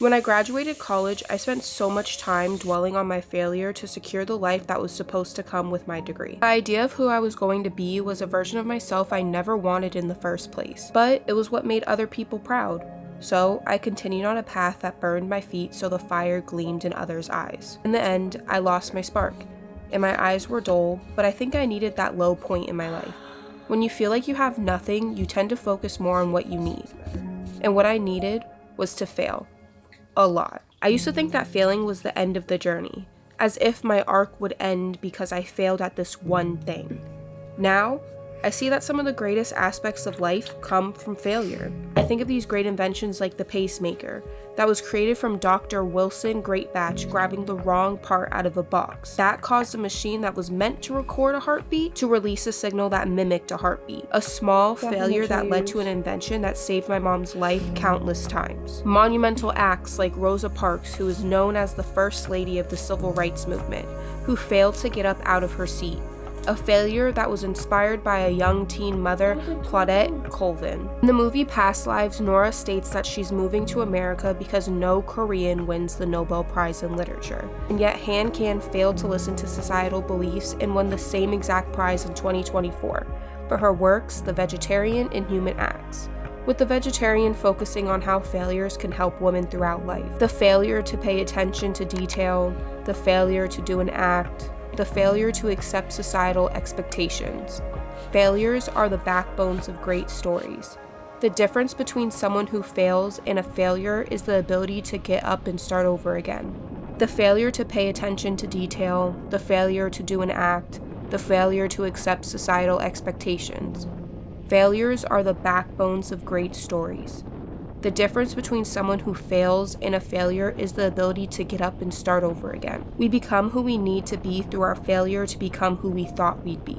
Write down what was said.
When I graduated college, I spent so much time dwelling on my failure to secure the life that was supposed to come with my degree. The idea of who I was going to be was a version of myself I never wanted in the first place, but it was what made other people proud. So I continued on a path that burned my feet so the fire gleamed in others' eyes. In the end, I lost my spark, and my eyes were dull, but I think I needed that low point in my life. When you feel like you have nothing, you tend to focus more on what you need. And what I needed was to fail. A lot. I used to think that failing was the end of the journey, as if my arc would end because I failed at this one thing. Now, I see that some of the greatest aspects of life come from failure. I think of these great inventions like the pacemaker, that was created from Dr. Wilson Greatbatch grabbing the wrong part out of a box. That caused a machine that was meant to record a heartbeat to release a signal that mimicked a heartbeat. A small failure that led to an invention that saved my mom's life countless times. Monumental acts like Rosa Parks, who is known as the First Lady of the Civil Rights Movement, who failed to get up out of her seat. A failure that was inspired by a young teen mother, Claudette Colvin. In the movie Past Lives, Nora states that she's moving to America because no Korean wins the Nobel Prize in Literature. And yet Han Kan failed to listen to societal beliefs and won the same exact prize in 2024 for her works, The Vegetarian and Human Acts. With The Vegetarian focusing on how failures can help women throughout life. The failure to pay attention to detail, the failure to do an act, the failure to accept societal expectations. Failures are the backbones of great stories. The difference between someone who fails and a failure is the ability to get up and start over again. The failure to pay attention to detail, the failure to do an act, the failure to accept societal expectations. Failures are the backbones of great stories. The difference between someone who fails and a failure is the ability to get up and start over again. We become who we need to be through our failure to become who we thought we'd be.